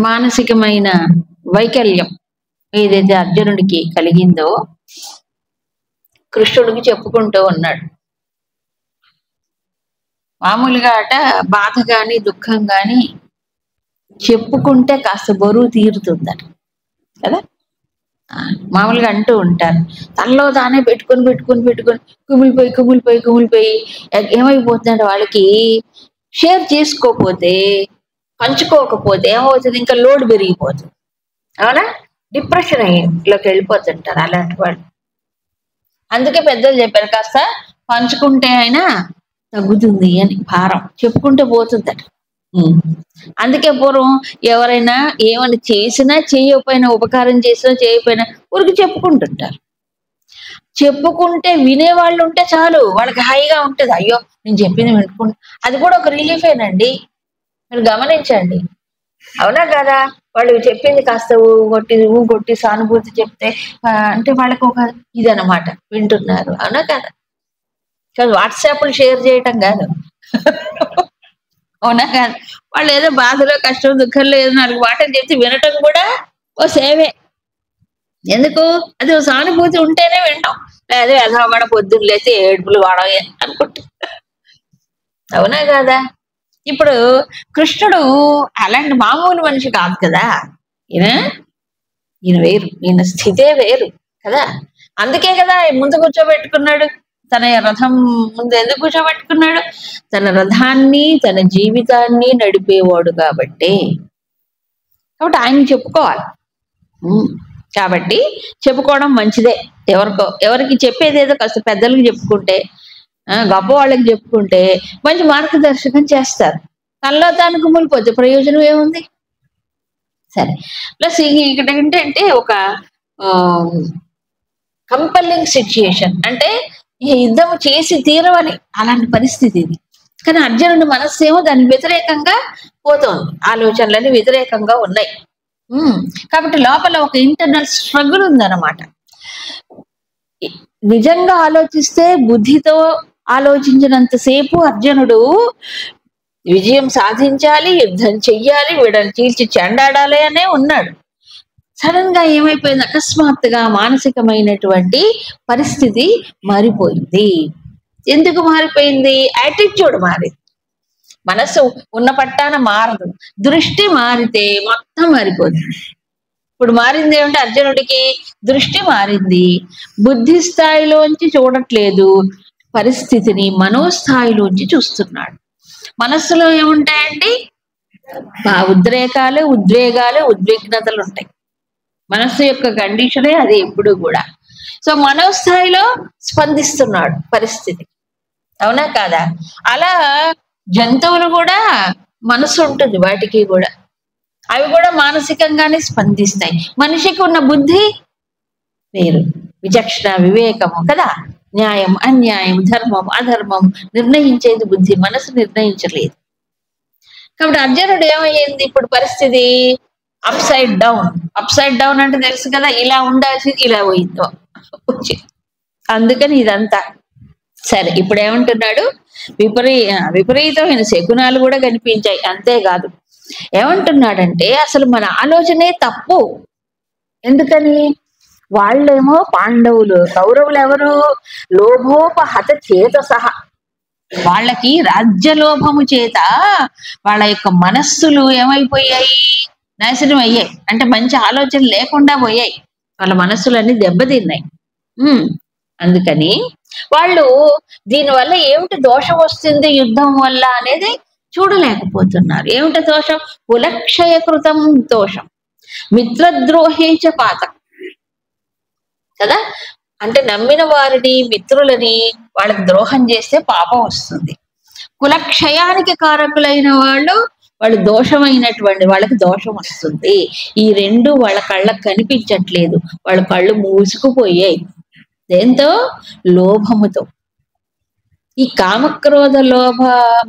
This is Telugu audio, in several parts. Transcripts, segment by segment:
మానసికమైన వైకల్యం ఏదైతే అర్జునుడికి కలిగిందో కృష్ణుడికి చెప్పుకుంటూ ఉన్నాడు. మామూలుగా బాధ కానీ దుఃఖం కానీ చెప్పుకుంటే కాస్త బరువు తీరుతుందట కదా. మామూలుగా అంటూ ఉంటారు, తనలో తానే పెట్టుకొని కుమిలిపోయి ఏమైపోతుందంటే వాళ్ళకి షేర్ చేసుకోకపోతే, పంచుకోకపోతే ఏమవుతుంది, ఇంకా లోడ్ పెరిగిపోతుంది. అవునా, డిప్రెషన్లోకి వెళ్ళిపోతుంటారు అలాంటి వాళ్ళు. అందుకే పెద్దలు చెప్పారు, కాస్త పంచుకుంటే అయినా తగ్గుతుంది అని, భారం చెప్పుకుంటే పోతుందట. అందుకే పూర్వం ఎవరైనా ఏమైనా చేసినా చేయకపోయినా, ఉపకారం చేసినా చేయకపోయినా ఊరికి చెప్పుకుంటుంటారు. చెప్పుకుంటే వినేవాళ్ళు ఉంటే చాలు, వాళ్ళకి హాయిగా ఉంటుంది. అయ్యో నేను చెప్పింది వినుకుంటా, అది కూడా ఒక రిలీఫేనండి. మీరు గమనించండి, అవునా కదా. వాళ్ళు చెప్పింది కాస్త ఊగొట్టి సానుభూతి చెప్తే అంటే వాళ్ళకి ఒక ఇదనమాట, వింటున్నారు. అవునా కదా. వాట్సాప్లు షేర్ చేయటం కాదు, అవునా కాదు. వాళ్ళు ఏదో బాధలో కష్టం దుఃఖంలో ఏదో 4 మాటలు చెప్తే వినటం కూడా ఓ సేవే. ఎందుకు, అది ఓ సానుభూతి ఉంటేనే వింటాం. లేదా ఎదవగడ పొద్దున్న లేచి ఏడుపులు వాడవే అనుకుంటా, అవునా కదా. ఇప్పుడు కృష్ణుడు అలాంటి మామూలు మనిషి కాదు కదా. ఈయన వేరు, ఈయన స్థితే వేరు కదా. అందుకే కదా ముందు కూర్చోబెట్టుకున్నాడు. తన రథం ముందు ఎందుకు కూర్చోబెట్టుకున్నాడు, తన రథాన్ని తన జీవితాన్ని నడిపేవాడు కాబట్టి ఆయన చెప్పుకోవాలి. కాబట్టి చెప్పుకోవడం మంచిదే. ఎవరికి చెప్పేది ఏదో కాస్త పెద్దలకు చెప్పుకుంటే, గొప్ప వాళ్ళకి చెప్పుకుంటే మంచి మార్గదర్శకం చేస్తారు. తనలో తాను కుమిలిపోతే ప్రయోజనం ఏముంది. సరే, ప్లస్ ఇక్కడ ఏంటంటే ఒక కంపల్లింగ్ సిచ్యుయేషన్, అంటే యుద్ధం చేసి తీరవని అలాంటి పరిస్థితి ఇది. కానీ అర్జునుడి మనస్సు ఏమో దానికి వ్యతిరేకంగా పోతోంది, ఆలోచనలని వ్యతిరేకంగా ఉన్నాయి. కాబట్టి లోపల ఒక ఇంటర్నల్ స్ట్రగుల్ ఉందన్నమాట. నిజంగా ఆలోచిస్తే, బుద్ధితో ఆలోచించినంతసేపు అర్జునుడు విజయం సాధించాలి, యుద్ధం చెయ్యాలి, వీడని చీల్చి చెండాడాలి అనే ఉన్నాడు. సడన్ గా ఏమైపోయింది, అకస్మాత్తుగా మానసికమైనటువంటి పరిస్థితి మారిపోయింది. ఎందుకు మారిపోయింది, యాటిట్యూడ్ మారింది. మనసు ఉన్న పట్టాన మారదు, దృష్టి మారితే మొత్తం మారిపోతుంది. ఇప్పుడు మారింది ఏమంటే అర్జునుడికి దృష్టి మారింది, బుద్ధి స్థాయిలోంచి చూడట్లేదు, పరిస్థితిని మనోస్థాయిలోంచి చూస్తున్నాడు. మనస్సులో ఏముంటాయండి, ఉద్రేకాలు, ఉద్వేగాలు, ఉద్విగ్నతలు ఉంటాయి. మనస్సు యొక్క కండిషనే అది ఎప్పుడు కూడా. సో మనోస్థాయిలో స్పందిస్తున్నాడు పరిస్థితి, అవునా కాదా. అలా జంతువులు కూడా మనసు ఉంటుంది, వాటికి కూడా అవి కూడా మానసికంగానే స్పందిస్తాయి. మనిషికి ఉన్న బుద్ధి వేరు, విచక్షణ, వివేకము కదా, న్యాయం అన్యాయం, ధర్మం అధర్మం నిర్ణయించేది బుద్ధి, మనసు నిర్ణయించలేదు. కాబట్టి అర్జునుడు ఏమయ్యింది ఇప్పుడు పరిస్థితి, అప్సైడ్ డౌన్ అంటే తెలుసు కదా, ఇలా ఉండాల్సింది ఇలా పోయిందో అందుకని ఇదంతా. సరే, ఇప్పుడు ఏమంటున్నాడు, విపరీతమైన శకునాలు కూడా కనిపించాయి. అంతేకాదు ఏమంటున్నాడంటే, అసలు మన ఆలోచనే తప్పు. ఎందుకని, వాళ్ళేమో పాండవులు, కౌరవులు ఎవరు, లోభోపహత చేత సహా, వాళ్ళకి రాజ్యలోభము చేత వాళ్ళ యొక్క మనస్సులు ఏమైపోయాయి, నాశనం అయ్యాయి. అంటే మంచి ఆలోచన లేకుండా పోయాయి, వాళ్ళ మనస్సులన్నీ దెబ్బతిన్నాయి. అందుకని వాళ్ళు దీనివల్ల ఏమిటి దోషం వస్తుంది యుద్ధం వల్ల అనేది చూడలేకపోతున్నారు. ఏమిటి దోషం, కులక్షయకృతం దోషం, మిత్రద్రోహేచ పాతం కదా. అంటే నమ్మిన వారిని, మిత్రులని వాళ్ళకి ద్రోహం చేస్తే పాపం వస్తుంది. కులక్షయానికి కారకులైన వాళ్ళు దోషమైనటువంటి వాళ్ళకి దోషం వస్తుంది. ఈ రెండు వాళ్ళ కళ్ళకు కనిపించట్లేదు, వాళ్ళ కళ్ళు మూసుకుపోయాయి. దేంతో, లోభముతో. ఈ కామక్రోధ లోభ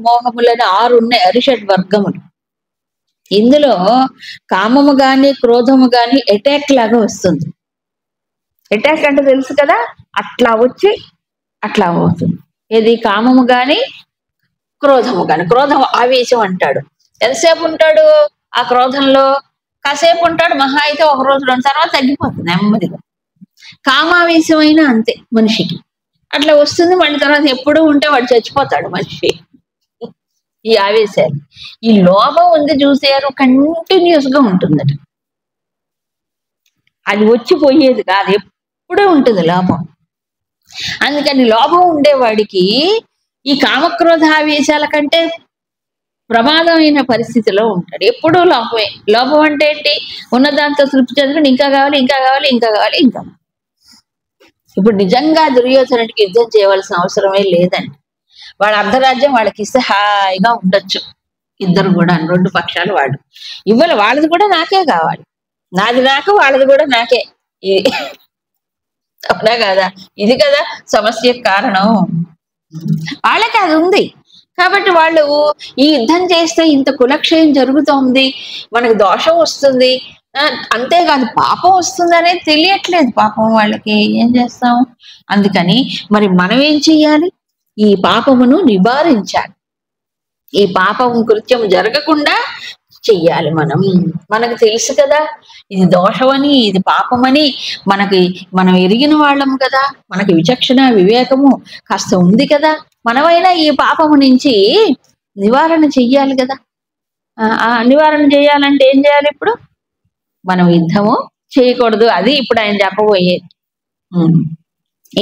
మోహములని 6 ఉన్నాయి, అరిషడ్ వర్గములు. ఇందులో కామము గాని క్రోధము గాని అటాక్ లాగా వస్తుంది. అటాక్ అంటే తెలుసు కదా, అట్లా వచ్చి అట్లా అవుతుంది. ఏది, కామము గాని క్రోధము గాని. క్రోధం ఆవేశం అంటాడు, ఎంతసేపు ఉంటాడు ఆ క్రోధంలో, కాసేపు ఉంటాడు, మహా అయితే ఒక రోజు రెండు, తర్వాత తగ్గిపోతుంది నెమ్మదిగా. కామావేశమైనా అంతే మనిషికి అట్లా వస్తుంది. మళ్ళీ తర్వాత ఎప్పుడూ ఉంటే వాడు చచ్చిపోతాడు మనిషి. ఈ ఆవేశాలు, ఈ లోభం ఉంది చూసారు, కంటిన్యూస్ గా ఉంటుందట. అది వచ్చిపోయేది కాదు, ఎప్పుడూ ఉంటుంది లోభం. అందుకని లోభం ఉండేవాడికి ఈ కామక్రోధావేశాల కంటే ప్రమాదమైన పరిస్థితిలో ఉంటాడు. ఎప్పుడూ లోపమే. లోపం అంటే ఏంటి? ఉన్నదాంతో తృప్తి చెందుకుని ఇంకా కావాలి, ఇంకా కావాలి, ఇంకా కావాలి, ఇంకా. ఇప్పుడు నిజంగా దుర్యోధనుడికి యుద్ధం చేయవలసిన అవసరమే లేదండి. వాడు అర్ధరాజ్యం వాళ్ళకి ఇస్తే హాయిగా ఉండొచ్చు. ఇద్దరు కూడా రెండు పక్షాలు వాడు ఇవ్వాలి. వాళ్ళది కూడా నాకే కావాలి, నాది నాకు, వాళ్ళది కూడా నాకే. అవునా కదా? ఇది కదా సమస్యకు కారణం. వాళ్ళకి అది ఉంది కాబట్టి వాళ్ళు ఈ యుద్ధం చేస్తే ఇంత కులక్షయం జరుగుతోంది, మనకు దోషం వస్తుంది, అంతేకాదు పాపం వస్తుంది అనేది తెలియట్లేదు పాపం వాళ్ళకి. ఏం చేస్తాం? అందుకని మరి మనం ఏం చెయ్యాలి? ఈ పాపమును నివారించాలి. ఈ పాపం కృత్యం జరగకుండా చెయ్యాలి మనం. మనకు తెలుసు కదా ఇది దోషమని, ఇది పాపమని. మనం ఎరిగిన వాళ్ళం కదా, మనకి విచక్షణ వివేకము కాస్త ఉంది కదా. మనమైనా ఈ పాపము నుంచి నివారణ చెయ్యాలి కదా. నివారణ చేయాలంటే ఏం చేయాలి? ఇప్పుడు మనం యుద్ధము చేయకూడదు. అది ఇప్పుడు ఆయన చెప్పబోయేది.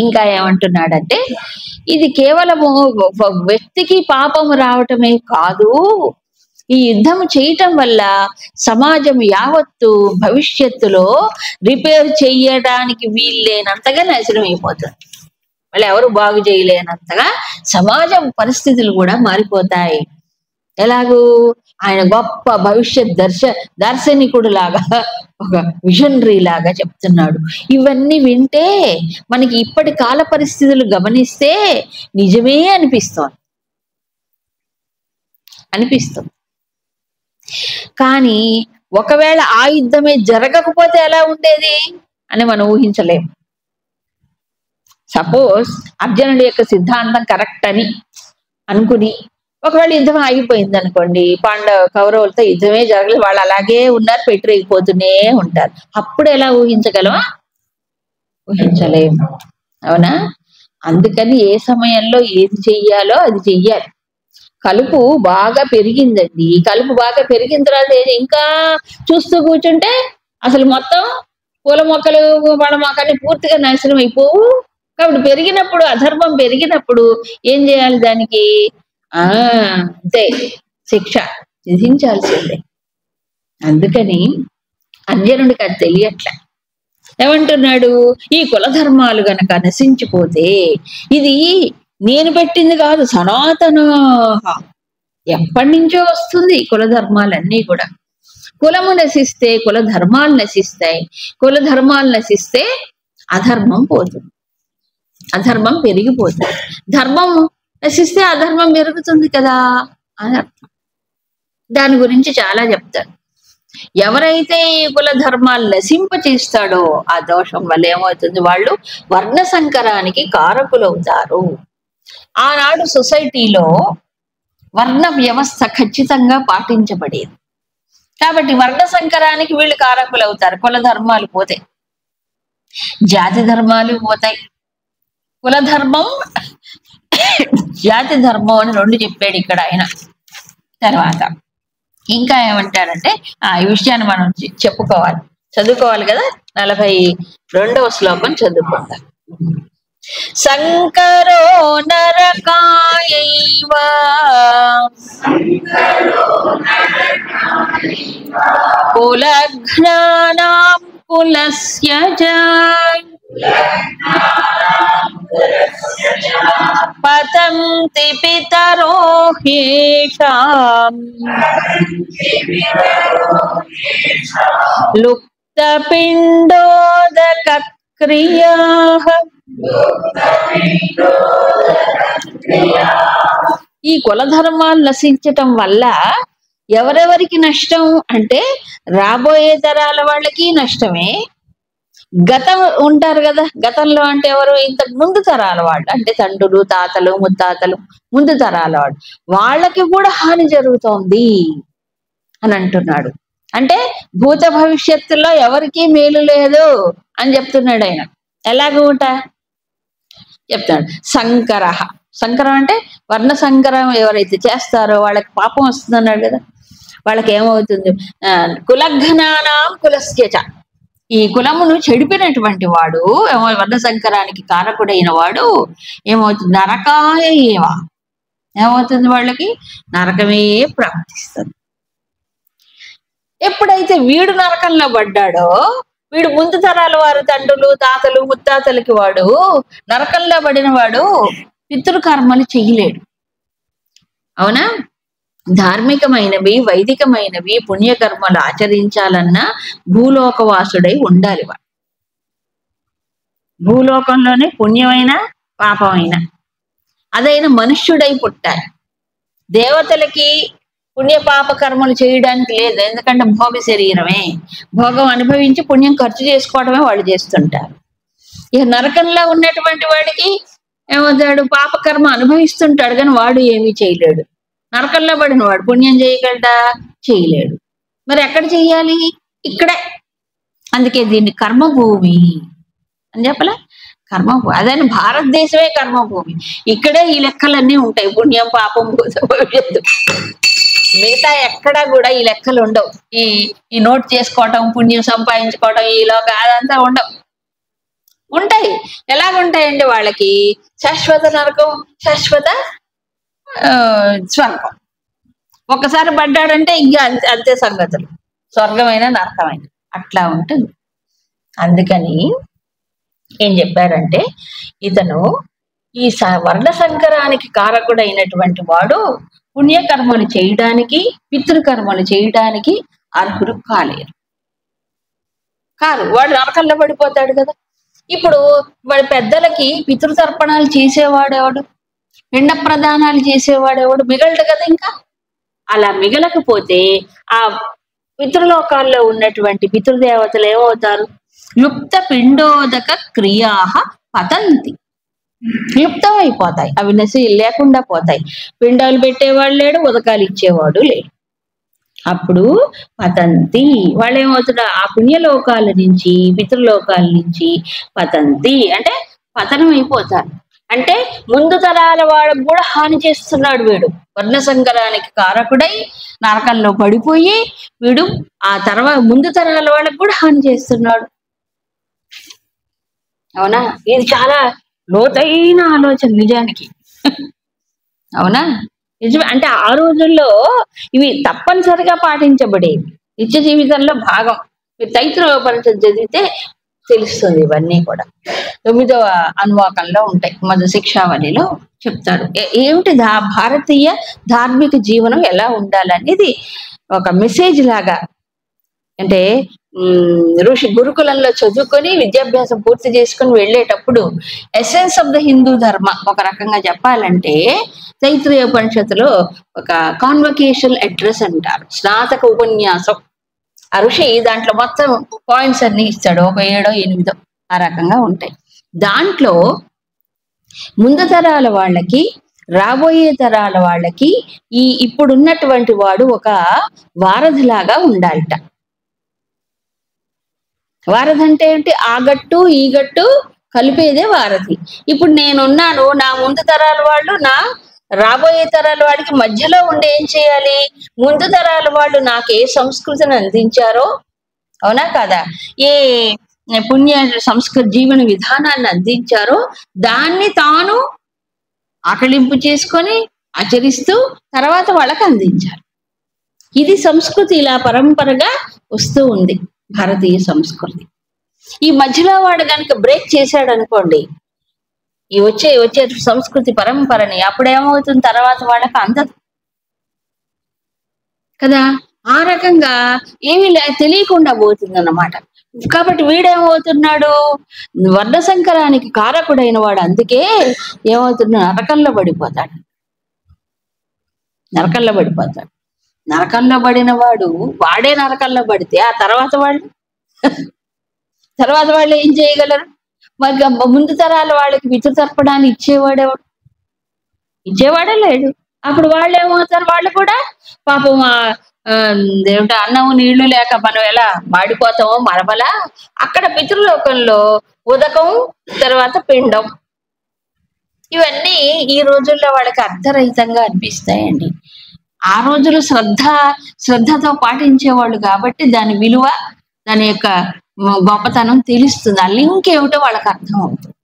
ఇంకా ఏమంటున్నాడంటే, ఇది కేవలము వ్యక్తికి పాపము రావటమే కాదు, ఈ యుద్ధం చేయటం వల్ల సమాజం యావత్తు భవిష్యత్తులో రిపేర్ చేయడానికి వీల్లేనంతగా నాశనం అయిపోతుంది. మళ్ళీ ఎవరు బాగు చేయలేనంతగా సమాజం పరిస్థితులు కూడా మారిపోతాయి. ఎలాగూ? ఆయన గొప్ప భవిష్యత్ దార్శనికుడు లాగా, ఒక విజనరీ లాగా చెప్తున్నాడు. ఇవన్నీ వింటే మనకి ఇప్పటి కాల పరిస్థితులు గమనిస్తే నిజమే అనిపిస్తుంది. కానీ ఒకవేళ ఆ యుద్ధమే జరగకపోతే ఎలా ఉండేది అని మనం ఊహించలేము. సపోజ్ అర్జునుడి యొక్క సిద్ధాంతం కరెక్ట్ అని అనుకుని ఒకవేళ యుద్ధం ఆగిపోయింది అనుకోండి, కౌరవులతో యుద్ధమే జరగలేదు, వాళ్ళు అలాగే ఉన్నారు, పెట్టిరిగిపోతూనే ఉంటారు. అప్పుడు ఎలా ఊహించగలమా? ఊహించలేము. అవునా? అందుకని ఏ సమయంలో ఏది చెయ్యాలో అది చెయ్యాలి. కలుపు బాగా పెరిగిందండి. కలుపు బాగా పెరిగిన తర్వాత ఇంకా చూస్తూ కూర్చుంటే అసలు మొత్తం పూల మొక్కలు పళ్ళ మొక్కలు పూర్తిగా నాశనం అయిపోవు. కాబట్టి పెరిగినప్పుడు, అధర్మం పెరిగినప్పుడు ఏం చేయాలి? దానికి అంతే, శిక్ష విధించాల్సిందే. అందుకని అర్జునుడికి అది తెలియట్లే. ఏమంటున్నాడు? ఈ కులధర్మాలు గనక నశించిపోతే, ఇది నేను పెట్టింది కాదు, సనాతన, ఎప్పటి నుంచో వస్తుంది కులధర్మాలన్నీ కూడా. కులము నశిస్తే కులధర్మాలు నశిస్తాయి, కులధర్మాలు నశిస్తే అధర్మం పోతుంది, అధర్మం పెరిగిపోతుంది. ధర్మం నశిస్తే అధర్మం పెరుగుతుంది కదా అని అర్థం. దాని గురించి చాలా చెప్తారు. ఎవరైతే ఈ కుల ధర్మాలు నశింపచేస్తాడో ఆ దోషం వల్ల ఏమవుతుంది? వాళ్ళు వర్ణ సంకరానికి కారకులవుతారు. ఆనాడు సొసైటీలో వర్ణ వ్యవస్థ ఖచ్చితంగా పాటించబడేది కాబట్టి వర్ణ సంకరానికి వీళ్ళు కారకులవుతారు. కుల ధర్మాలు పోతాయి, జాతి ధర్మాలు పోతాయి. కుల ధర్మం, జాతి ధర్మం అని రెండు చెప్పాడు ఇక్కడ ఆయన. తర్వాత ఇంకా ఏమంటాడంటే, ఈ విషయాన్ని మనం చెప్పుకోవాలి, చదువుకోవాలి కదా. 42వ శ్లోకం చదువుకుందాం. సంకరో నరకాయైవ కులఘ్నానాం కులస్య చ పతంతి పితరో హ్యేషాం లుప్తపిండోదక క్రియాః. ఈ కులధర్మాలు నశించటం వల్ల ఎవరెవరికి నష్టం అంటే, రాబోయే తరాల వాళ్ళకి నష్టమే. గతం ఉంటారు కదా, గతంలో అంటే ఎవరు? ఇంతకు ముందు తరాల వాళ్ళు, అంటే తండ్రులు, తాతలు, ముత్తాతలు, ముందు తరాల వాళ్ళు, వాళ్ళకి కూడా హాని జరుగుతోంది అని అంటున్నాడు. అంటే భూత భవిష్యత్తులో ఎవరికీ మేలు లేదు అని చెప్తున్నాడు ఆయన. ఎలాగూట చెప్తాడు. సంకర, సంకరం అంటే వర్ణ సంకరం ఎవరైతే చేస్తారో వాళ్ళకి పాపం వస్తుంది అన్నాడు కదా. వాళ్ళకి ఏమవుతుంది? కులఘ్నానాం కులస్యచ, ఈ కులమును చెడిపినటువంటి వాడు, వర్ణ సంకరానికి కారకుడైన వాడు ఏమవుతుంది? నరకాయ ఏవా, ఏమవుతుంది? వాళ్ళకి నరకమే ప్రాప్తిస్తుంది. ఎప్పుడైతే వీడు నరకంలో పడ్డాడో, వీడు ముందు తరాల వారు తండ్రులు తాతలు ముత్తాతలకి వాడు నరకంలో పడిన వాడు పితృకర్మలు చెయ్యలేడు. అవునా? ధార్మికమైనవి వైదికమైనవి పుణ్యకర్మలు ఆచరించాలన్నా భూలోకవాసుడై ఉండాలి వాడు. భూలోకంలోనే పుణ్యమైన పాపమైన అదైన మనుష్యుడై పుట్టాలి. దేవతలకి పుణ్య పాప కర్మలు చేయడానికి లేదు, ఎందుకంటే భోగ శరీరమే, భోగం అనుభవించి పుణ్యం ఖర్చు చేసుకోవడమే వాళ్ళు చేస్తుంటారు. ఇక నరకంలో ఉన్నటువంటి వాడికి ఏమవుతాడు? పాపకర్మ అనుభవిస్తుంటాడు కానీ వాడు ఏమీ చేయలేడు. నరకంలో పడిన వాడు పుణ్యం చేయగలడా? చేయలేడు. మరి ఎక్కడ చెయ్యాలి? ఇక్కడే. అందుకే దీన్ని కర్మభూమి అని చెప్పలే. కర్మభూమి అదని భారతదేశమే కర్మభూమి. ఇక్కడే ఈ లెక్కలన్నీ ఉంటాయి, పుణ్యం పాపం భూత భవిష్యత్తు. మిగతా ఎక్కడా కూడా ఈ లెక్కలు ఉండవు. ఈ నోట్ చేసుకోవటం, పుణ్యం సంపాదించుకోవటం, ఈలోగా అదంతా ఉండవు. ఉంటాయి. ఎలాగుంటాయండి? వాళ్ళకి శాశ్వత నరకం, శాశ్వత స్వర్గం. ఒక్కసారి పడ్డాడంటే ఇంకా అంతే సంగతులు, స్వర్గమైన నరకమైన అట్లా ఉంటుంది. అందుకని ఏం చెప్పారంటే, ఇతను ఈ వర్ణ సంకరానికి కారకుడైనటువంటి వాడు పుణ్యకర్మలు చేయడానికి పితృకర్మలు చేయడానికి అర్హుడు కాలేరు. కాదు, వాడు నరకంలో పడిపోతాడు కదా. ఇప్పుడు వాడి పెద్దలకి పితృతర్పణాలు చేసేవాడెవడు? పిండ ప్రదానాలు చేసేవాడెవడు? మిగలడు కదా. ఇంకా అలా మిగలకపోతే ఆ పితృలోకాల్లో ఉన్నటువంటి పితృదేవతలు ఏమవుతారు? లుప్త పిండోదక క్రియా పతంతి, లుప్తం అయిపోతాయి. అవి లేకుండా పోతాయి. పిండాలు పెట్టేవాడు లేడు, ఉదకాలు ఇచ్చేవాడు లేడు. అప్పుడు పతంతి, వాళ్ళు ఏమవుతున్నా ఆ పుణ్యలోకాల నుంచి పితృలోకాల నుంచి పతంతి అంటే పతనం అయిపోతారు. అంటే ముందు తరాల వాళ్ళకు కూడా హాని చేస్తున్నాడు వీడు. వర్ణ సంకరానికి కారకుడై నరకంలో పడిపోయి వీడు ఆ తర్వాత ముందు తరాల వాళ్ళకు కూడా హాని చేస్తున్నాడు. అవునా? ఇది చాలా లోతైన ఆలోచన నిజానికి. అవునా? నిజమే. అంటే ఆ రోజుల్లో ఇవి తప్పనిసరిగా పాటించబడేవి, నిత్య జీవితంలో భాగం. మీరు తైత్రీయోపనిషత్తు చదివితే తెలుస్తుంది. ఇవన్నీ కూడా 9వ అనువాకంలో ఉంటాయి. మొదటి శిక్షావళిలో చెప్తారు ఏమిటి భారతీయ ధార్మిక జీవనం ఎలా ఉండాలనేది ఒక మెసేజ్ లాగా. అంటే ఋషి గురుకులంలో చదువుకొని విద్యాభ్యాసం పూర్తి చేసుకుని వెళ్ళేటప్పుడు ఎసెన్స్ ఆఫ్ ద హిందూ ధర్మ ఒక రకంగా చెప్పాలంటే తైత్రీయోపనిషత్తులో ఒక కాన్వకేషన్ అడ్రస్ అంటారు, స్నాతక ఉపన్యాసం. ఆ ఋషి దాంట్లో మొత్తం పాయింట్స్ అన్ని ఇస్తాడు, ఒక 7 8 ఆ రకంగా ఉంటాయి. దాంట్లో ముందు తరాల వాళ్ళకి రాబోయే తరాల వాళ్ళకి ఇప్పుడున్నటువంటి వాడు ఒక వారధిలాగా ఉండాలట. వారధి అంటే ఏంటి? ఆ గట్టు ఈ గట్టు కలిపేదే వారధి. ఇప్పుడు నేనున్నాను, నా ముందు తరాల వాళ్ళు నా రాబోయే తరాల వాడికి మధ్యలో ఉండి ఏం చేయాలి? ముందు తరాల వాళ్ళు నాకు ఏ సంస్కృతిని అందించారో, అవునా కదా, ఏ పుణ్య సంస్కృతి జీవన విధానాన్ని అందించారో దాన్ని తాను ఆకలింపు చేసుకొని ఆచరిస్తూ తర్వాత వాళ్ళకి అందించాలి. ఇది సంస్కృతి, ఇలా పరంపరగా వస్తూ ఉంది భారతీయ సంస్కృతి. ఈ మధ్యలో వాడు కనుక బ్రేక్ చేశాడు అనుకోండి ఈ వచ్చే సంస్కృతి పరంపరని, అప్పుడేమవుతుంది? తర్వాత వాళ్ళకి అందదు కదా. ఆ రకంగా ఏమీ తెలియకుండా పోతుంది అన్నమాట. కాబట్టి వీడేమవుతున్నాడు? వర్ణ సంకరానికి కారకుడైన వాడు. అందుకే ఏమవుతున్నాడు? నరకంలో పడిపోతాడు. నరకంలో పడిన వాడు వాడే నరకంలో పడితే ఆ తర్వాత వాళ్ళు ఏం చేయగలరు? మరి ముందు తరాల వాళ్ళకి పితృతర్పణాలు ఇచ్చేవాడే లేడు. అప్పుడు వాళ్ళు ఏమవుతారు? వాళ్ళు కూడా పాపం ఏమిటో అన్నము నీళ్లు లేక మనం ఎలా మాడిపోతామో మరమలా, అక్కడ పితృలోకంలో ఉదకం, తర్వాత పిండం. ఇవన్నీ ఈ రోజుల్లో వాళ్ళకి అర్థరహితంగా అనిపిస్తాయండి. ఆ రోజులు శ్రద్ధతో పాటించేవాళ్ళు కాబట్టి దాని విలువ, దాని యొక్క గొప్పతనం తెలుస్తుంది. ఆ లింక్ ఏమిటో వాళ్ళకి అర్థం అవుతుంది.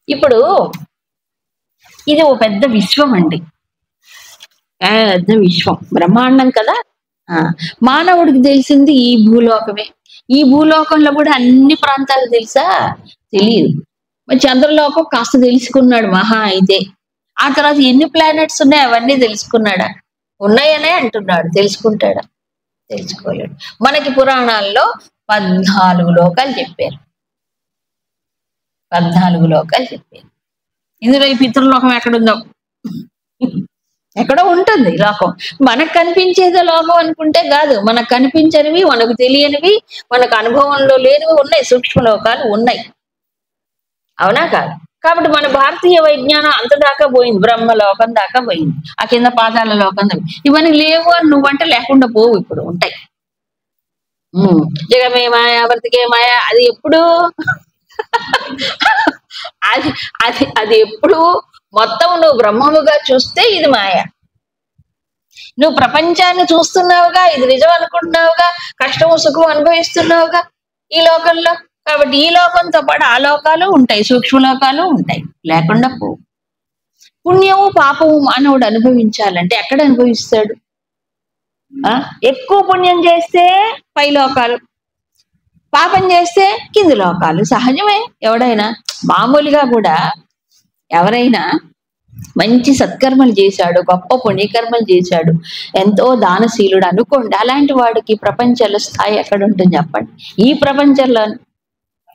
ఇప్పుడు ఇది ఓ పెద్ద విశ్వం అండి, పెద్ద విశ్వం, బ్రహ్మాండం కదా. మానవుడికి తెలిసింది ఈ భూలోకమే. ఈ భూలోకంలో కూడా అన్ని ప్రాంతాలు తెలుసా? తెలియదు. చంద్రలోకం కాస్త తెలుసుకున్నాడు మహా అయితే. ఆ తర్వాత ఎన్ని ప్లానెట్స్ ఉన్నాయి అవన్నీ తెలుసుకున్నాడా? ఉన్నాయనే అంటున్నాడు. తెలుసుకుంటాడా? తెలుసుకోలేడు. మనకి పురాణాల్లో 14 లోకాలు చెప్పారు. 14 లోకాలు చెప్పారు. ఇందులో ఈ పితృలోకం ఎక్కడుందో, ఎక్కడో ఉంటుంది లోకం. మనకు కనిపించేదే లోకం అనుకుంటే కాదు. మనకు కనిపించనివి, మనకు తెలియనివి, మనకు అనుభవంలో లేనివి ఉన్నాయి, సూక్ష్మ లోకాలు ఉన్నాయి. అవునా కాదు? కాబట్టి మన భారతీయ విజ్ఞానం అంత దాకా పోయింది, బ్రహ్మలోకం దాకా పోయింది, ఆ కింద పాదాల లోకం దాకా. ఇవన్నీ లేవు అని నువ్వంటే లేకుండా పోవు, ఇప్పుడు ఉంటాయి. జగమే మాయ వర్తికే మాయ, అది ఎప్పుడు అది అది అది ఎప్పుడు మొత్తం నువ్వు బ్రహ్మముగా చూస్తే ఇది మాయ. నువ్వు ప్రపంచాన్ని చూస్తున్నావుగా, ఇది నిజం అనుకుంటున్నావుగా, కష్టము సుఖం అనుభవిస్తున్నావుగా ఈ లోకంలో. కాబట్టి ఈ లోకంతో పాటు ఆ లోకాలు ఉంటాయి, సూక్ష్మలోకాలు ఉంటాయి, లేకుండా పోవు. పుణ్యము పాపము మానవుడు అనుభవించాలంటే ఎక్కడ అనుభవిస్తాడు? ఎక్కువ పుణ్యం చేస్తే పై లోకాలు, పాపం చేస్తే కింది లోకాలు. సహజమే. ఎవడైనా మామూలుగా కూడా ఎవరైనా మంచి సత్కర్మలు చేశాడు, గొప్ప పుణ్యకర్మలు చేశాడు, ఎంతో దానశీలుడు అనుకోండి, అలాంటి వాడికి ప్రపంచంలో స్థాయి ఎక్కడ ఉంటుంది చెప్పండి? ఈ ప్రపంచంలో.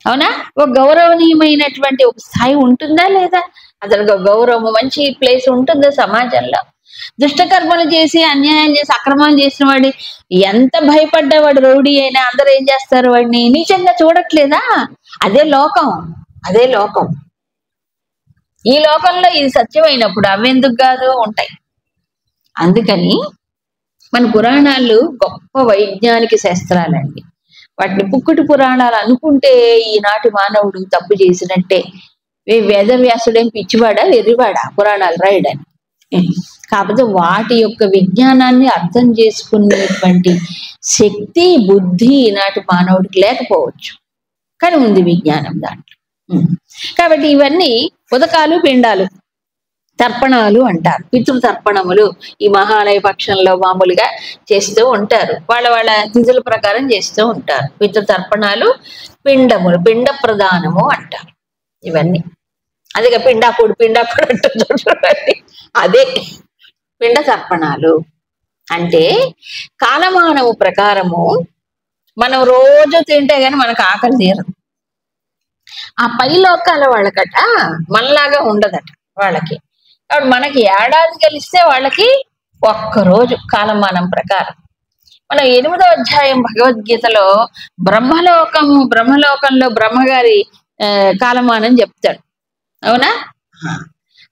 అవునా? ఒక గౌరవనీయమైనటువంటి ఒక స్థాయి ఉంటుందా లేదా? అతనికి ఒక గౌరవం, మంచి ప్లేస్ ఉంటుందా సమాజంలో? దుష్టకర్మలు చేసి, అన్యాయం చేసి, అక్రమాలు చేసిన వాడి ఎంత భయపడ్డవాడు రౌడీ అయినా అందరూ ఏం చేస్తారు? వాడిని నీచంగా చూడట్లేదా? అదే లోకం, అదే లోకం. ఈ లోకంలో ఇది సత్యమైనప్పుడు అవెందుకు కాదు ఉంటాయి. అందుకని మన పురాణాలు గొప్ప వైజ్ఞానిక శాస్త్రాలండి. వాటిని పుక్కుటి పురాణాలు అనుకుంటే ఈనాటి మానవుడు తప్పు చేసినట్టే. వేదవ్యాసుడేం పిచ్చివాడా, వెర్రివాడా పురాణాలు రాయడానికి? కాకపోతే వాటి యొక్క విజ్ఞానాన్ని అర్థం చేసుకునేటువంటి శక్తి, బుద్ధి ఈనాటి మానవుడికి లేకపోవచ్చు, కానీ ఉంది విజ్ఞానం దాంట్లో. కాబట్టి ఇవన్నీ ఉదకాలు, పిండాలు, తర్పణాలు అంటారు. పితృతర్పణములు ఈ మహాలయ పక్షంలో మామూలుగా చేస్తూ ఉంటారు, వాళ్ళ వాళ్ళ తిథుల ప్రకారం చేస్తూ ఉంటారు. పితృతర్పణాలు, పిండములు, పిండ ప్రదానము అంటారు ఇవన్నీ. అదిగా పిండాకుడు అంటుంది, అదే పిండ తర్పణాలు. అంటే కాలమానము ప్రకారము మనం రోజు తింటే గాని మనకు ఆకలి తీరదు. ఆ పై లోకాల వాళ్ళకట మనలాగా ఉండదట వాళ్ళకి. కాబట్టి మనకి ఏడాది కలిస్తే వాళ్ళకి ఒక్కరోజు కాలమానం ప్రకారం. మనం 8వ అధ్యాయం భగవద్గీతలో బ్రహ్మలోకంలో బ్రహ్మగారి కాలమానం చెప్తాడు. అవునా?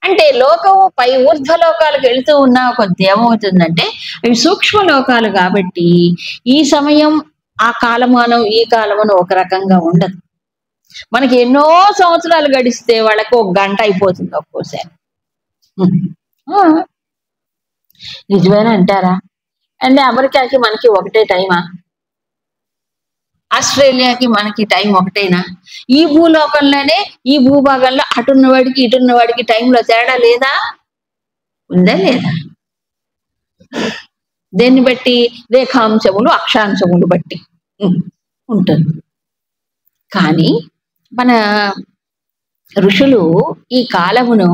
అంటే లోకము పై ఊర్ధ్వలోకాలకు వెళుతూ ఉన్న కొద్ది ఏమవుతుందంటే అవి సూక్ష్మ లోకాలు కాబట్టి ఈ సమయం, ఆ కాలమానం, ఈ కాలమానం ఒక రకంగా ఉండదు. మనకి ఎన్నో సంవత్సరాలు గడిస్తే వాళ్ళకు 1 గంట అయిపోతుంది ఒక్కోసారి. నిజమేనా అంటారా? అంటే అమెరికాకి మనకి ఒకటే టైమా? ఆస్ట్రేలియాకి మనకి టైం ఒకటేనా? ఈ భూలోకంలోనే, ఈ భూభాగంలో అటున్నవాడికి ఇటున్నవాడికి టైంలో తేడా లేదా? ఉందా లేదా? దేన్ని బట్టి? రేఖాంశములు, అక్షాంశములు బట్టి ఉంటుంది. కానీ మన ఋషులు ఈ కాలమును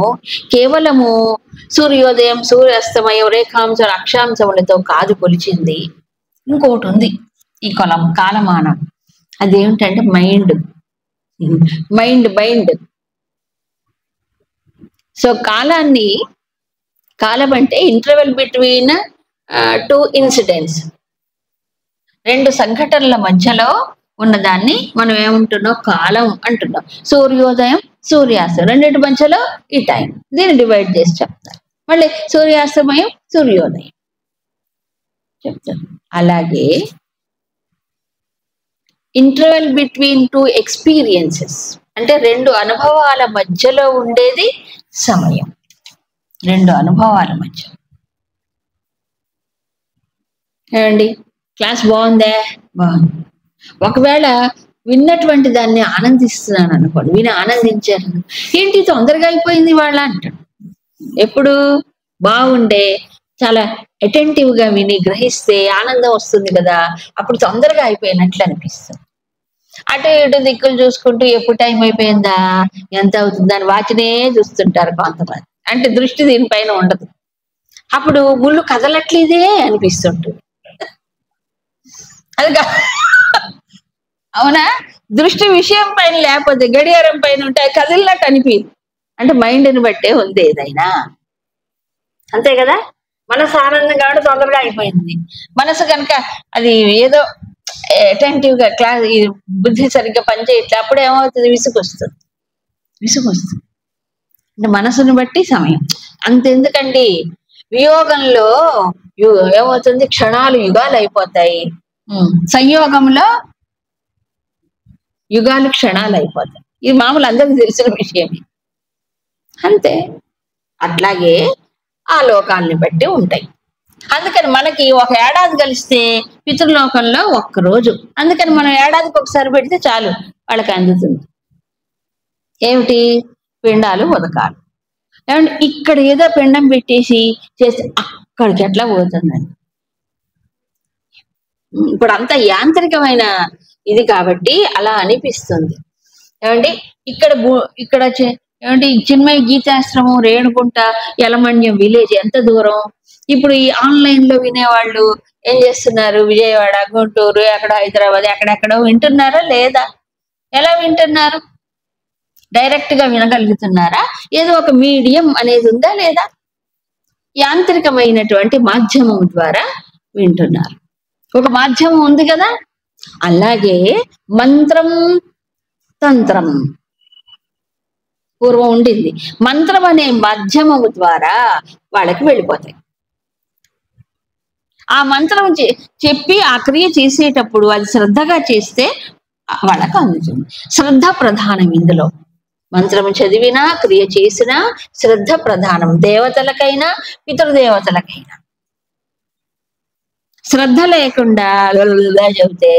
కేవలము సూర్యోదయం, సూర్యాస్తమయం, రేఖాంశాలు, అక్షాంశములతో కాదు కొలిచింది. ఇంకొకటి ఉంది ఈ కాలమానం. అదేమిటంటే మైండ్. సో కాలం అంటే ఇంటర్వెల్ బిట్వీన్ 2 ఇన్సిడెంట్స్, 2 సంఘటనల మధ్యలో ఉన్నదాన్ని మనం ఏమంటున్నాం? కాలం అంటున్నాం. సూర్యోదయం, సూర్యాస్తమయం, రెండింటి మధ్యలో ఈ టైం, దీన్ని డివైడ్ చేసి చెప్తారు. మళ్ళీ సూర్యాస్తమయం, సూర్యోదయం చెప్తారు. అలాగే ఇంటర్వెల్ బిట్వీన్ టూ ఎక్స్పీరియన్సెస్ అంటే రెండు అనుభవాల మధ్యలో ఉండేది సమయం. రెండు అనుభవాల మధ్య. ఏమండి, క్లాస్ బాగుందా? బాగుంది. ఒకవేళ విన్నటువంటి దాన్ని ఆనందిస్తున్నాను అనుకోండి, విని ఆనందించాను, ఏంటి తొందరగా అయిపోయింది వాళ్ళ అంటాడు. ఎప్పుడు బాగుండే చాలా అటెంటివ్ గా విని గ్రహిస్తే ఆనందం వస్తుంది కదా, అప్పుడు తొందరగా అయిపోయినట్లు అనిపిస్తుంది. అటు ఇటు దిక్కులు చూసుకుంటూ ఎప్పుడు టైం అయిపోయిందా, ఎంత అవుతుంది అని వాచినే చూస్తుంటారు కొంతమంది. అంటే దృష్టి దీనిపైన ఉండదు. అప్పుడు ముళ్ళు కదలట్లేదే అనిపిస్తుంటుంది. అది అవునా? దృష్టి విషయం పైన లేకపోతే గడియారం పైన ఉంటే కదిలినట్టు అనిపించదు. అంటే మైండ్ని బట్టే ఉంది ఏదైనా. అంతే కదా? మనసు ఆనందంగా ఉంటే తొందరగా అయిపోయింది. మనసు కనుక అది ఏదో అటెంటివ్ గా క్లాస్ బుద్ధి సరిగ్గా పనిచేయట్లే, అప్పుడు ఏమవుతుంది? విసుగొస్తుంది. అంటే మనసుని బట్టి సమయం. అంతెందుకండి, వియోగంలో ఏమవుతుంది? క్షణాలు యుగాలు అయిపోతాయి. సంయోగంలో యుగాలు క్షణాలు అయిపోతాయి. ఇది మామూలు అందరికి తెలిసిన విషయమే. అంతే. అట్లాగే ఆ లోకాలని బట్టి ఉంటాయి. అందుకని మనకి ఒక ఏడాది కలిస్తే పితృలోకంలో ఒక్కరోజు. అందుకని మనం ఏడాదికి ఒకసారి పెడితే చాలు, వాళ్ళకి అందుతుంది. ఏమిటి? పిండాలు ఉదకాలు. ఏమంటే ఇక్కడ ఏదో పిండం పెట్టేసి చేస్తే అక్కడికి ఎట్లా పోతుందండి. ఇప్పుడు అంతా యాంత్రికమైన ఇది కాబట్టి అలా అనిపిస్తుంది. ఏమండి ఇక్కడ ఏమంటే చిన్మయ గీతాశ్రమం, రేణుగుంట, యలమణ్యం విలేజ్ ఎంత దూరం. ఇప్పుడు ఈ ఆన్లైన్ లో వినేవాళ్ళు ఏం చేస్తున్నారు? విజయవాడ, గుంటూరు, ఎక్కడ హైదరాబాద్, ఎక్కడెక్కడో వింటున్నారా లేదా? ఎలా వింటున్నారు? డైరెక్ట్ గా వినగలుగుతున్నారా? ఏదో ఒక మీడియం అనేది ఉందా లేదా? యాంత్రికమైనటువంటి మాధ్యమం ద్వారా వింటున్నారు. ఒక మాధ్యమం ఉంది కదా. అలాగే మంత్రం, తంత్రం పూర్వం ఉండింది. మంత్రం అనే మాధ్యమము ద్వారా వాళ్ళకి వెళ్ళిపోతాయి. ఆ మంత్రం చెప్పి ఆ క్రియ చేసేటప్పుడు అది శ్రద్ధగా చేస్తే వాళ్ళకు అందుతుంది. శ్రద్ధ ప్రధానం ఇందులో. మంత్రం చదివినా క్రియ చేసినా శ్రద్ధ ప్రధానం. దేవతలకైనా పితృదేవతలకైనా. శ్రద్ధ లేకుండా చెబితే,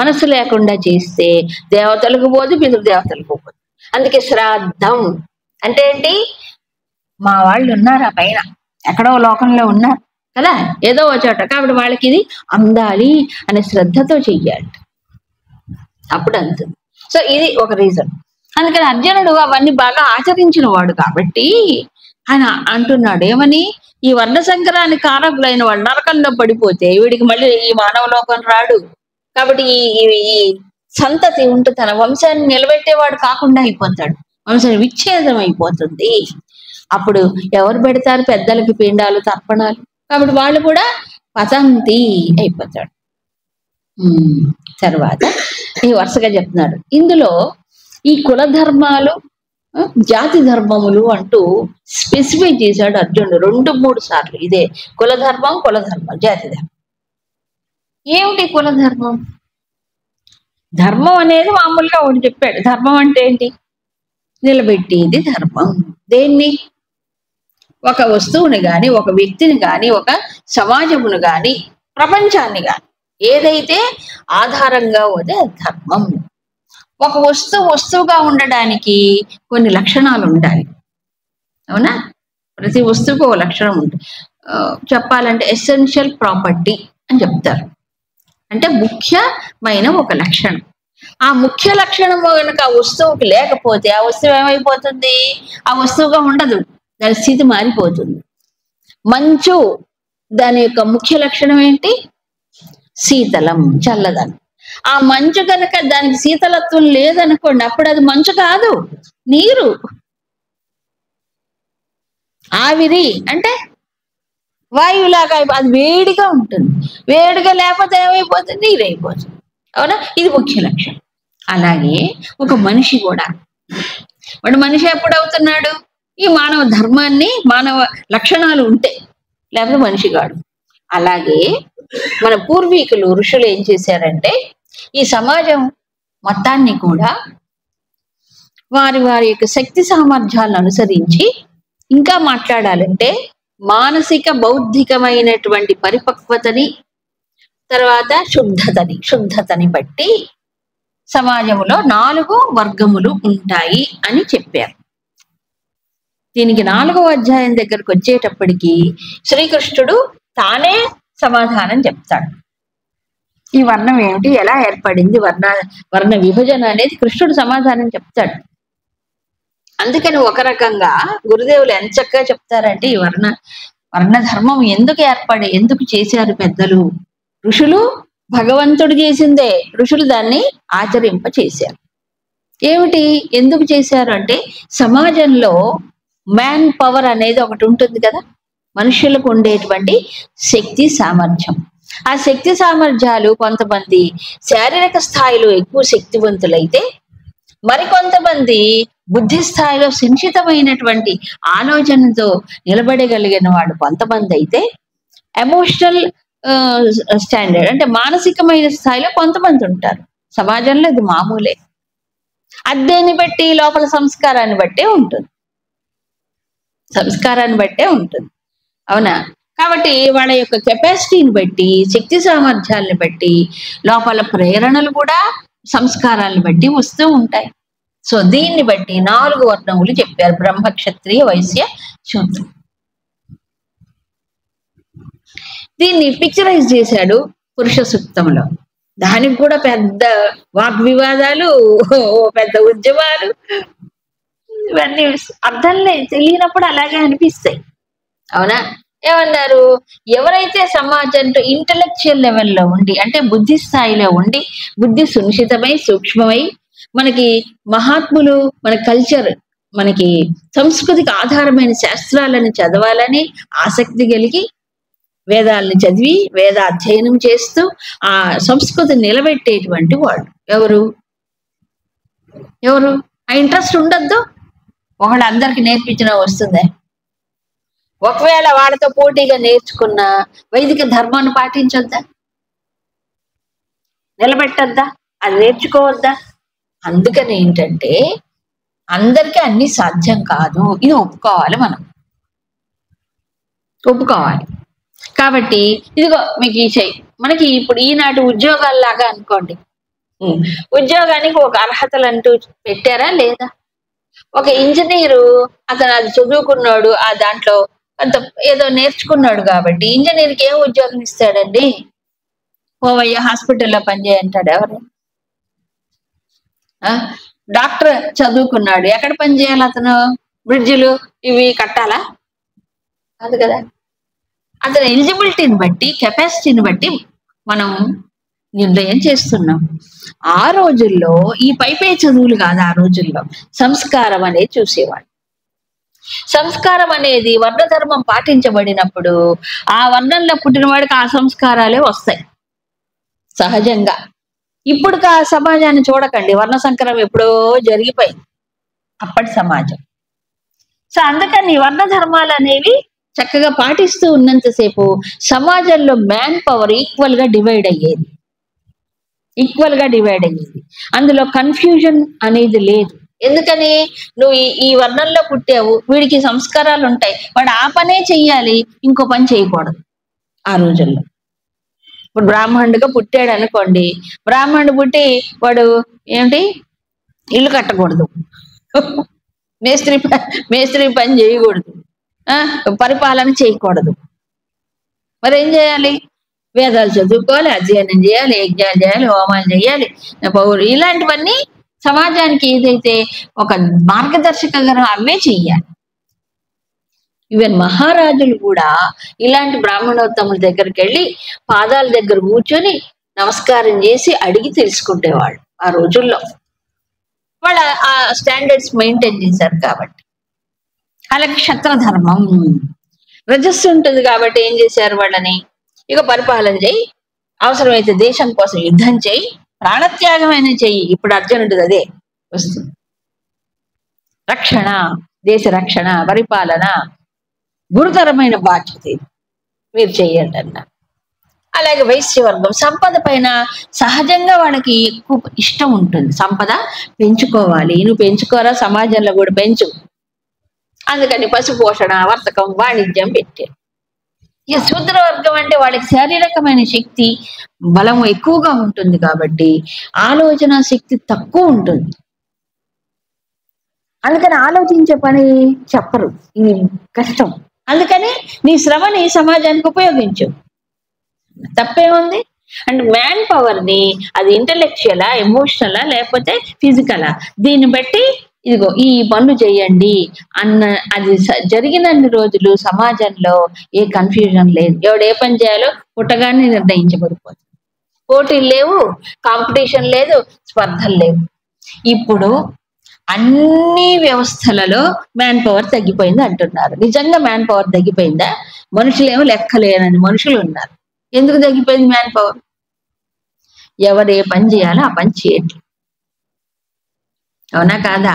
మనసు లేకుండా చేస్తే దేవతలకు పోదు, పితృదేవతలకు పోదు. అందుకే శ్రాద్ధం అంటే ఏంటి? మా వాళ్ళు ఉన్నారు ఆ పైన, ఎక్కడో లోకంలో ఉన్నారు కదా, ఏదో చోట, కాబట్టి వాళ్ళకి ఇది అందాలి అనే శ్రద్ధతో చెయ్యాలి. అప్పుడు అందుతుంది. సో ఇది ఒక రీజన్. అందుకని అర్జునుడు అవన్నీ బాగా ఆచరించిన వాడు కాబట్టి ఆయన అంటున్నాడు ఏమని? ఈ వర్ణ సంకరానికి కారకులైన వాడు నరకంలో పడిపోతే వీడికి మళ్ళీ ఈ మానవ లోకం రాడు. కాబట్టి ఈ సంతతి ఉంటూ తన వంశాన్ని నిలబెట్టేవాడు కాకుండా అయిపోతాడు. వంశం విచ్ఛేదం అయిపోతుంది. అప్పుడు ఎవరు పెడతారు? పెద్దలకి పిండాలు, తర్పణాలు. కాబట్టి వాళ్ళు కూడా పతంతి అయిపోతాడు. తర్వాత ఈ వరుసగా చెప్తున్నాడు. ఇందులో ఈ కుల ధర్మాలు, జాతి ధర్మములు అంటూ స్పెసిఫై చేశాడు అర్జునుడు 2-3 సార్లు. ఇదే కులధర్మం, జాతి ధర్మం. ఏమిటి కులధర్మం? ధర్మం అనేది మామూలుగా ఒకటి చెప్పాడు. ధర్మం అంటే ఏంటి? నిలబెట్టేది ధర్మం. దేన్ని? ఒక వస్తువుని గాని, ఒక వ్యక్తిని గాని, ఒక సమాజమును గాని, ప్రపంచాన్ని గాని ఏదైతే ఆధారంగా ఉందో ధర్మం. ఒక వస్తువుగా ఉండడానికి కొన్ని లక్షణాలు ఉండాలి. అవునా? ప్రతి వస్తువుకు ఒక లక్షణం ఉంటుంది. చెప్పాలంటే ఎసెన్షియల్ ప్రాపర్టీ అని చెప్తారు. అంటే ముఖ్యమైన ఒక లక్షణం. ఆ ముఖ్య లక్షణం కనుక ఆ వస్తువుకి లేకపోతే ఆ వస్తువు ఏమైపోతుంది? ఆ వస్తువుగా ఉండదు, దాని స్థితి మారిపోతుంది. మంచు, దాని యొక్క ముఖ్య లక్షణం ఏంటి? శీతలం, చల్లదనం. ఆ మంచు కనుక దానికి శీతలత్వం లేదనుకోండి, అప్పుడు అది మంచు కాదు, నీరు. ఆవిరి అంటే వాయువులాగా అది వేడిగా ఉంటుంది. వేడిగా లేకపోతే ఏమైపోతుంది? నీరైపోతుంది. అవునా? ఇది ముఖ్య లక్షణం. అలాగే ఒక మనిషి కూడా, వాడు మనిషి ఎప్పుడు అవుతున్నాడు? ఈ మానవ ధర్మాన్ని, మానవ లక్షణాలు ఉంటే, లేకపోతే మనిషి కాడు. అలాగే మన పూర్వీకులు ఋషులు ఏం చేశారంటే ఈ సమాజం మొత్తాన్ని కూడా వారి వారి యొక్క శక్తి సామర్థ్యాలను అనుసరించి, ఇంకా మాట్లాడాలంటే మానసిక బౌద్ధికమైనటువంటి పరిపక్వతని, తర్వాత శుద్ధతని బట్టి సమాజంలో 4 వర్గములు ఉంటాయి అని చెప్పారు. దీనికి 4వ అధ్యాయం దగ్గరకు వచ్చేటప్పటికి శ్రీకృష్ణుడు తానే సమాధానం చెప్తాడు. ఈ వర్ణం ఏమిటి, ఎలా ఏర్పడింది, వర్ణ విభజన అనేది కృష్ణుడు సమాధానం చెప్తాడు. అందుకని ఒక రకంగా గురుదేవులు ఎంత చక్కగా చెప్తారంటే ఈ వర్ణ ధర్మం ఎందుకు చేశారు పెద్దలు, ఋషులు భగవంతుడు చేసిందే, ఋషులు దాన్ని ఆచరింప చేశారు. ఏమిటి, ఎందుకు చేశారు అంటే సమాజంలో మ్యాన్ పవర్ అనేది ఒకటి ఉంటుంది కదా, మనుషులకు ఉండేటువంటి శక్తి సామర్థ్యం. ఆ శక్తి సామర్థ్యాలు కొంతమంది శారీరక స్థాయిలో ఎక్కువ శక్తివంతులైతే, మరికొంతమంది బుద్ధి స్థాయిలో సంచితమైనటువంటి ఆలోచనతో నిలబడగలిగిన వాడు కొంతమంది అయితే, ఎమోషనల్ స్టాండర్డ్ అంటే మానసికమైన స్థాయిలో కొంతమంది ఉంటారు. సమాజంలో ఇది మామూలే. అద్దెని బట్టి, లోపల సంస్కారాన్ని బట్టే ఉంటుంది, అవునా? కాబట్టి వాళ్ళ యొక్క కెపాసిటీని బట్టి, శక్తి సామర్థ్యాలను బట్టి, లోపల ప్రేరణలు కూడా సంస్కారాలను బట్టి వస్తూ ఉంటాయి. సో దీన్ని బట్టి 4 వర్ణములు చెప్పారు, బ్రహ్మ, క్షత్రియ, వైశ్య, శూద్ర. దీన్ని పిక్చరైజ్ చేశాడు పురుష సూక్తంలో. దానికి కూడా పెద్ద వాగ్వివాదాలు, పెద్ద ఉద్యమాలు, ఇవన్నీ అర్థం తెలియనప్పుడు అలాగే అనిపిస్తాయి, అవునా? ఏమన్నారు, ఎవరైతే సమాజంలో ఇంటలెక్చువల్ లెవెల్లో ఉండి, అంటే బుద్ధి స్థాయిలో ఉండి, బుద్ధి సునిశ్చితమై సూక్ష్మమై, మనకి మహాత్ములు, మన కల్చర్, మనకి సంస్కృతికి ఆధారమైన శాస్త్రాలను చదవాలని ఆసక్తి కలిగి వేదాలను చదివి వేదాధ్యయనం చేస్తూ ఆ సంస్కృతిని నిలబెట్టేటువంటి వాళ్ళు ఎవరు ఆ ఇంట్రెస్ట్ ఉండద్దు. వాళ్ళందరికీ నేర్పించినా వస్తుందే? ఒకవేళ వాళ్ళతో పోటీగా నేర్చుకున్న వైదిక ధర్మాన్ని పాటించొద్దా, నిలబెట్టద్దా, అది నేర్చుకోవద్దా? అందుకని ఏంటంటే అందరికీ అన్ని సాధ్యం కాదు, ఇది ఒప్పుకోవాలి, ఒప్పుకోవాలి. కాబట్టి ఇదిగో మీకు ఈ చెయ్యి, మనకి ఇప్పుడు ఈనాటి ఉద్యోగాల్లాగా అనుకోండి, ఉద్యోగానికి ఒక అర్హతలు అంటూ పెట్టారా లేదా? ఒక ఇంజనీరు, అతను అది చదువుకున్నాడు, ఆ దాంట్లో కొంత ఏదో నేర్చుకున్నాడు కాబట్టి ఇంజనీర్కి ఏం ఉద్యోగం ఇస్తాడండి? పోవయ్య హాస్పిటల్లో పనిచేయంటాడు ఎవరు? డాక్టర్ చదువుకున్నాడు, ఎక్కడ పని చేయాలి అతను? బ్రిడ్జిలు ఇవి కట్టాలా? కాదు కదా. అతని ఎలిజిబిలిటీని బట్టి, కెపాసిటీని బట్టి మనం నిర్ణయం చేస్తున్నాం. ఆ రోజుల్లో ఈ పై చదువులు కాదు, ఆ రోజుల్లో సంస్కారం అనేది చూసేవాడు. సంస్కారం అనేది వర్ణధర్మం పాటించబడినప్పుడు ఆ వర్ణంలో పుట్టిన వాడికి ఆ సంస్కారాలే వస్తాయి సహజంగా. ఇప్పుడు ఆ సమాజాన్ని చూడకండి, వర్ణ సంకరం ఎప్పుడో జరిగిపోయింది అప్పటి సమాజం. సో అందుకని వర్ణ ధర్మాలు అనేవి చక్కగా పాటిస్తూ ఉన్నంతసేపు సమాజంలో మ్యాన్ పవర్ ఈక్వల్ గా డివైడ్ అయ్యేది. అందులో కన్ఫ్యూజన్ అనేది లేదు. ఎందుకని, నువ్వు ఈ వర్ణంలో పుట్టావు, వీడికి సంస్కారాలు ఉంటాయి, వాడు ఆ పనే చెయ్యాలి, ఇంకో పని చేయకూడదు. ఆ రోజుల్లో ఇప్పుడు బ్రాహ్మణుడిగా పుట్టాడు అనుకోండి, బ్రాహ్మణుడు పుట్టి వాడు ఏమిటి ఇల్లు కట్టకూడదు, మేస్త్రి పని చేయకూడదు, పరిపాలన చేయకూడదు. మరి ఏం చేయాలి? వేదాలు చదువుకోవాలి, అధ్యయనం చేయాలి, యజ్ఞాలు చేయాలి, హోమాలు చేయాలి, ఇలాంటివన్నీ సమాజానికి ఏదైతే ఒక మార్గదర్శకంగా అవే చెయ్యాలి. ఈవెన్ మహారాజులు కూడా ఇలాంటి బ్రాహ్మణోత్తముల దగ్గరికి వెళ్ళి పాదాల దగ్గర కూర్చొని నమస్కారం చేసి అడిగి తెలుసుకునేవాళ్ళు. ఆ రోజుల్లో వాళ్ళ ఆ స్టాండర్డ్స్ మెయింటైన్ చేశారు కాబట్టి. అలాగే క్షత్రధర్మం, రజస్సు ఉంటుంది కాబట్టి ఏం చేశారు, వాళ్ళని ఇక పరిపాలన చేయి, అవసరమైతే దేశం కోసం యుద్ధం చేయి, ప్రాణత్యాగమైన చెయ్యి. ఇప్పుడు అర్జునుడు అదే వస్తుంది. రక్షణ, దేశ రక్షణ, పరిపాలన గురుతరమైన బాధ్యత, మీరు చెయ్యండి అన్నారు. అలాగే వైశ్యవర్గం సంపద పైన సహజంగా వాళ్ళకి ఎక్కువ ఇష్టం ఉంటుంది. సంపద పెంచుకోవాలి, నువ్వు పెంచుకోరా సమాజంలో కూడా పెంచు, అందుకని పశుపోషణ, వర్తకం, వాణిజ్యం పెట్టారు. ఇక శూద్ర వర్గం అంటే వాళ్ళకి శారీరకమైన శక్తి బలం ఎక్కువగా ఉంటుంది కాబట్టి ఆలోచన శక్తి తక్కువ ఉంటుంది. అందుకని ఆలోచించే పని చెప్పరు, ఇది కష్టం, అందుకని నీ శ్రమని సమాజానికి ఉపయోగించు, తప్పేముంది. అండ్ మ్యాన్ పవర్ ని అది ఇంటలెక్చువలా, ఎమోషనలా, లేకపోతే ఫిజికలా, దీన్ని బట్టి ఇదిగో ఈ పనులు చేయండి అన్న అది జరిగినన్ని రోజులు సమాజంలో ఏ కన్ఫ్యూజన్ లేదు. ఎవడు ఏ పని చేయాలో పుట్టగానే నిర్ణయించబడిపోతుంది. పోటీలు లేవు, కాంపిటీషన్ లేదు, స్పర్ధలు లేవు. ఇప్పుడు అన్ని వ్యవస్థలలో మ్యాన్ పవర్ తగ్గిపోయింది అంటున్నారు. నిజంగా మ్యాన్ పవర్ తగ్గిపోయిందా? మనుషులేమో లెక్కలేనని మనుషులు ఉన్నారు. ఎందుకు తగ్గిపోయింది మ్యాన్ పవర్? ఎవరు ఏ పని చేయాలో ఆ పని చేయట్లేదు. అవునా కాదా?